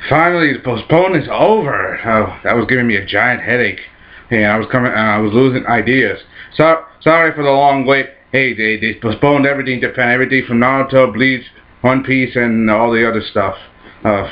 Finally, the postponement is over. Oh, that was giving me a giant headache. Hey, I was losing ideas. Sorry for the long wait. Hey, they postponed everything to Japan, everything from Naruto, Bleach, One Piece, and all the other stuff.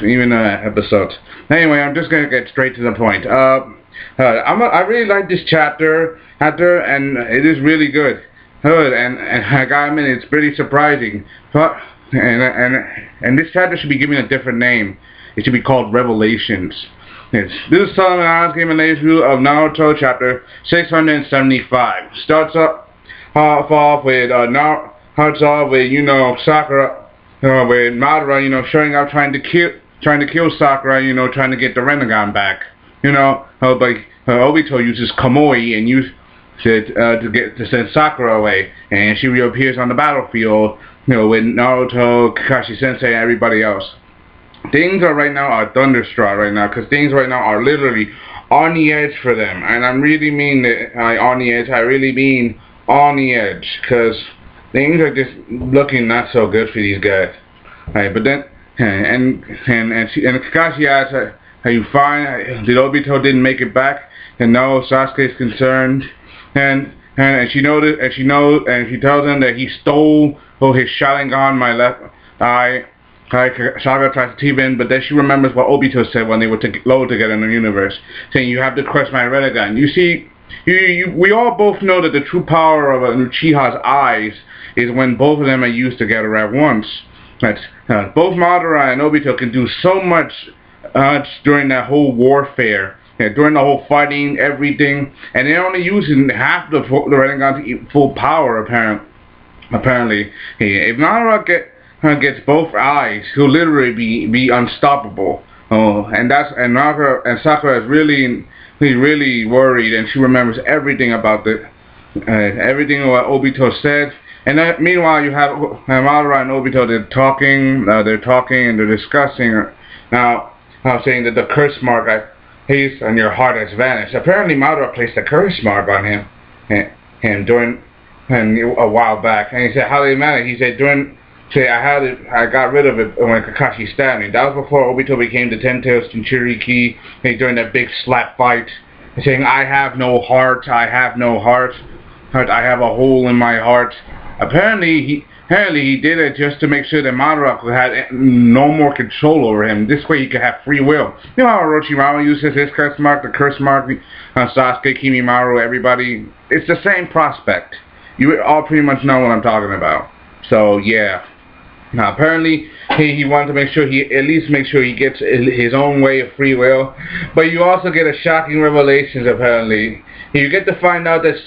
Even episodes. Anyway, I'm just gonna get straight to the point. I really like this chapter, and it is really good. Good, and I gotta admit, it's pretty surprising. But and this chapter should be given a different name. It should be called Revelations. This is Sellavin Honest Game and Latest Review of Naruto chapter 675. Starts off with Sakura, with Madara, showing up trying to kill Sakura, trying to get the Rinnegan back. But Obito uses Kamui and to send Sakura away, and she reappears on the battlefield, with Naruto, Kakashi Sensei, and everybody else. Things right now are thunderstruck right now, because things right now are literally on the edge for them, and I really mean on the edge. I really mean on the edge, because things are just looking not so good for these guys. Right, but then and Kakashi asks, "Are you fine? Did Obito didn't make it back?" And no, Sasuke is concerned, and she noticed, and she tells him that he stole his Sharingan, my left eye. Sakura tries to team in, but then she remembers what Obito said when they were low together in the universe, saying, "You have to crush my Rinnegan." You see, we all both know that the true power of an Uchiha's eyes is when both of them are used together at once. Both Madara and Obito can do so much during that whole warfare, during the whole fighting, everything, and they're only using half the Rinnegan to full power, apparently. If Madara gets both eyes, he'll literally be unstoppable. And Sakura is really worried, and she remembers everything about everything what Obito said. And meanwhile, you have Madara and Obito. They're talking and they're discussing now, saying that the curse mark on your heart has vanished. Apparently, Madara placed a curse mark on him a while back, and he said, "How did it matter?" He said, I got rid of it when Kakashi stabbed me. That was before Obito became the Ten-Tails Jinchuriki, during that big slap fight, saying, "I have no heart, I have no heart, I have a hole in my heart." Apparently he did it just to make sure that Madara had no more control over him. This way he could have free will. You know how Orochimaru uses his curse mark, the curse mark, Sasuke, Kimimaru, everybody. It's the same prospect. You all pretty much know what I'm talking about. So yeah. Now apparently he wanted to make sure he gets his own way of free will, but you also get a shocking revelation. Apparently, you get to find out that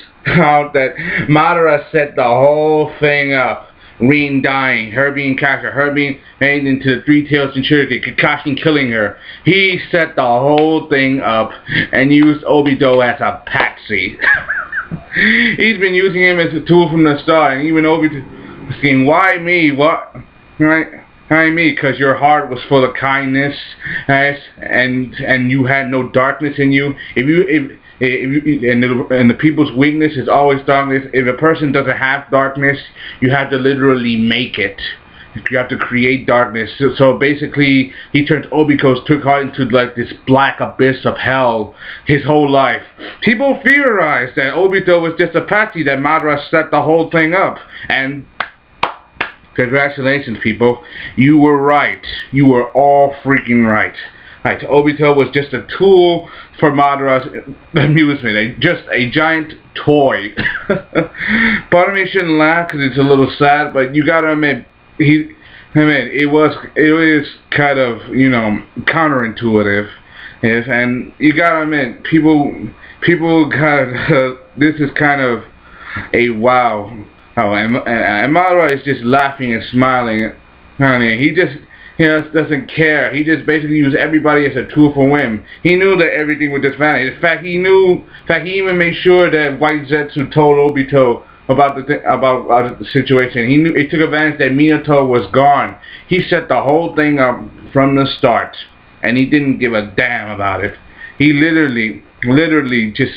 Madara set the whole thing up. Rin dying, her being captured, her being made into the Three-Tails Jinchuriki, Kakashi killing her. He set the whole thing up and used Obito as a patsy. He's been using him as a tool from the start, and even Obito saying, "Why me? What?" Right? Why me? Because your heart was full of kindness, and you had no darkness in you. And the people's weakness is always darkness. If a person doesn't have darkness, you have to literally make it. You have to create darkness. So basically, he turns Obito's heart into like this black abyss of hell his whole life. People theorized that Obito was just a patsy, that Madara set the whole thing up. And congratulations, people. You were right. You were all freaking right. Right, Obito was just a tool for Madara's amusement, just a giant toy. Part of me shouldn't laugh because it's a little sad, but you gotta admit, it is kind of, counterintuitive. Yes, and you gotta admit, people this is kind of a wow. Oh, and Madara is just laughing and smiling. He just doesn't care. He just basically used everybody as a tool for him. He knew that everything would just vanish. In fact, he even made sure that White Zetsu told Obito about the situation. He took advantage that Minato was gone. He set the whole thing up from the start, and he didn't give a damn about it. He literally just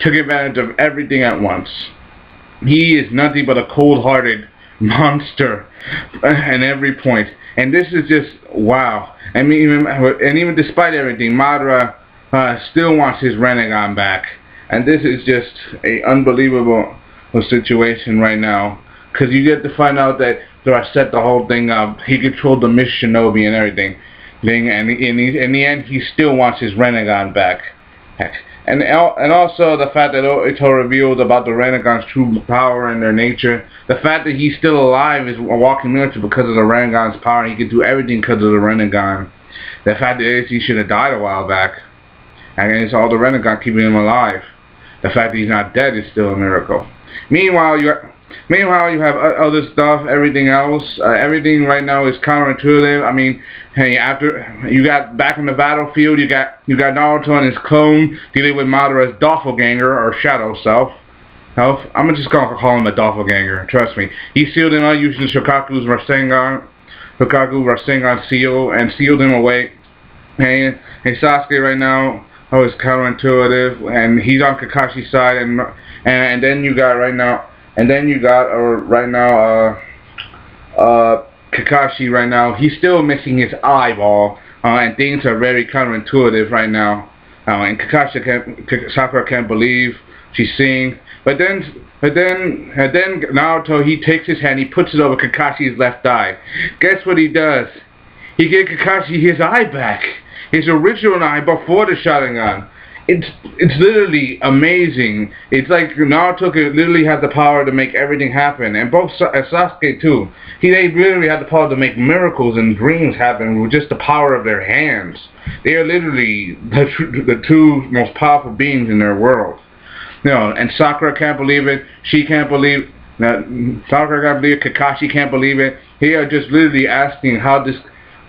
took advantage of everything at once. He is nothing but a cold-hearted monster at every point. And this is just wow. I mean, even despite everything, Madara still wants his Rinnegan back. And this is just a unbelievable situation right now. Because you get to find out that I set the whole thing up. He controlled the Miss Shinobi and everything. And in the end, he still wants his Rinnegan back. And also the fact that Obito revealed about the Rinnegan's true power and their nature. The fact that he's still alive is a walking miracle because of the Rinnegan's power. He can do everything because of the Rinnegan. The fact that he should have died a while back. And it's all the Rinnegan keeping him alive. The fact that he's not dead is still a miracle. Meanwhile, you have other stuff, everything else. Everything right now is counterintuitive. I mean, hey, after you got back in the battlefield, you got Naruto and his clone dealing with Madara's doppelganger or shadow self. I'm just gonna call him a doppelganger. Trust me. He sealed him out using Shokaku's Rasengan seal and sealed him away. Hey, Sasuke right now. Oh, it's counterintuitive, and he's on Kakashi's side, and then you got Kakashi right now. He's still missing his eyeball, and things are very counterintuitive right now. And Sakura can't believe she's seeing. But then Naruto, he takes his hand, he puts it over Kakashi's left eye. Guess what he does? He gave Kakashi his eye back. His original eye before the Sharingan. It's literally amazing. It's like Naruto literally had the power to make everything happen, and both Sasuke too. They literally had the power to make miracles and dreams happen with just the power of their hands. They are literally the two most powerful beings in their world. And Sakura can't believe it. She can't believe that. Sakura can't believe it. Kakashi can't believe it. They are just literally asking how this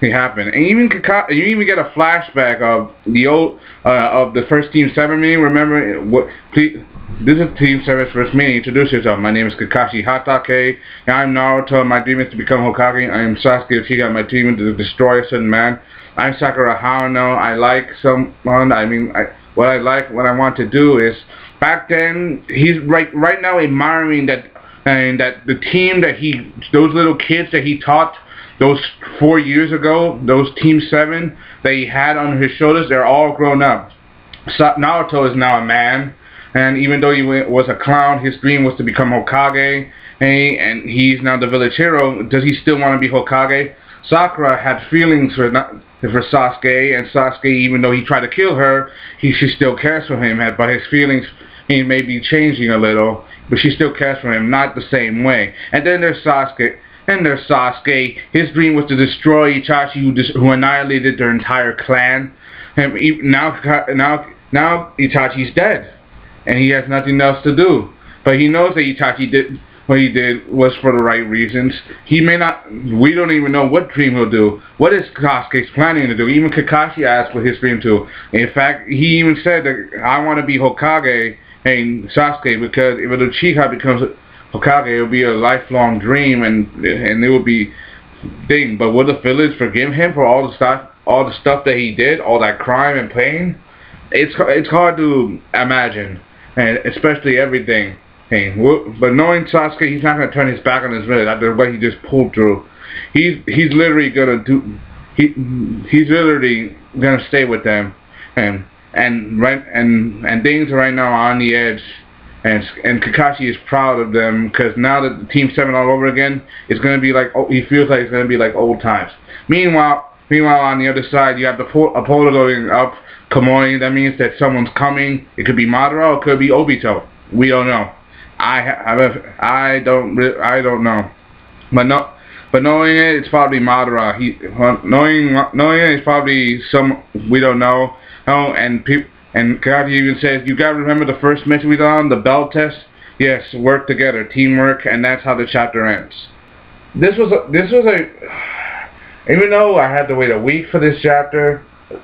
happen. And even you even get a flashback of the old of the first Team 7 meeting. Remember what? Please, this is Team 7's first meeting. Introduce yourself. My name is Kakashi Hatake. And I'm Naruto. My dream is to become Hokage. I am Sasuke Uchiha. My dream is to destroy a certain man. I'm Sakura Haruno. I like someone. I mean, what I want to do is back then. He's right now admiring that the team that those little kids that he taught. Those 4 years ago, those Team 7 that he had on his shoulders, they're all grown up. Naruto is now a man, and even though he was a clown, his dream was to become Hokage, and he's now the village hero. Does he still want to be Hokage? Sakura had feelings for Sasuke, and Sasuke, even though he tried to kill her, she still cares for him, but his feelings he may be changing a little, but she still cares for him, not the same way. And then there's Sasuke. His dream was to destroy Itachi, who annihilated their entire clan. And now Itachi's dead, and he has nothing else to do. But he knows that Itachi did what he did was for the right reasons. He may not. We don't even know what dream he'll do. What is Sasuke's planning to do? Even Kakashi asked for his dream too. In fact, he even said that I want to be Hokage and Sasuke because if Uchiha becomes Hokage, it will be a lifelong dream, and it will be thing. But will the village forgive him for all the stuff that he did, all that crime and pain? It's hard to imagine, and especially everything. But knowing Sasuke, he's not gonna turn his back on his village after what he just pulled through. He's literally gonna do. He's literally gonna stay with them, and things right now are on the edge. And Kakashi is proud of them because now that the Team 7 all over again, it's gonna be like he feels like it's gonna be like old times. Meanwhile on the other side, you have the Apollo going up, Kamui. That means that someone's coming. It could be Madara, or it could be Obito. We don't know. I don't know. But knowing it, it's probably Madara. Knowing it, it's probably some we don't know. And Kakashi even says, you gotta remember the first mission we done, the bell test? Yes, work together, teamwork, and that's how the chapter ends. This was a even though I had to wait a week for this chapter,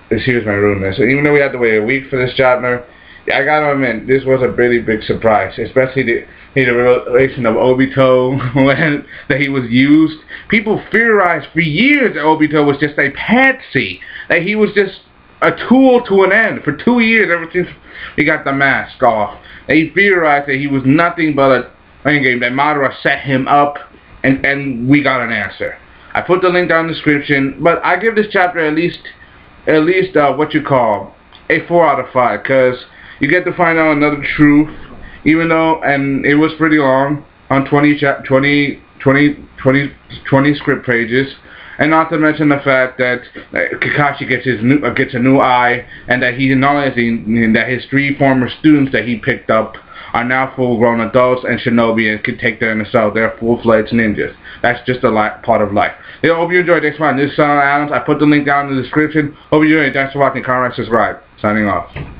excuse my rudeness, even though we had to wait a week for this chapter, I gotta admit, this was a really big surprise, especially the revelation of Obito, that he was used. People theorized for years that Obito was just a patsy, that he was just a tool to an end. For 2 years, ever since he got the mask off, they theorized that he was nothing but a game, that Madara set him up, and we got an answer. I put the link down in the description, but I give this chapter at least what you call a 4 out of 5, because you get to find out another truth, even though, and it was pretty long, on 20 script pages, and not to mention the fact that Kakashi gets a new eye, and that he acknowledging that his 3 former students that he picked up are now full-grown adults and shinobi and can take them themselves. They're full-fledged ninjas. That's just a part of life. I hope you enjoyed. Thanks for watching. This is Adams. I put the link down in the description. Hope you enjoyed. Thanks for watching. Comment, subscribe. Signing off.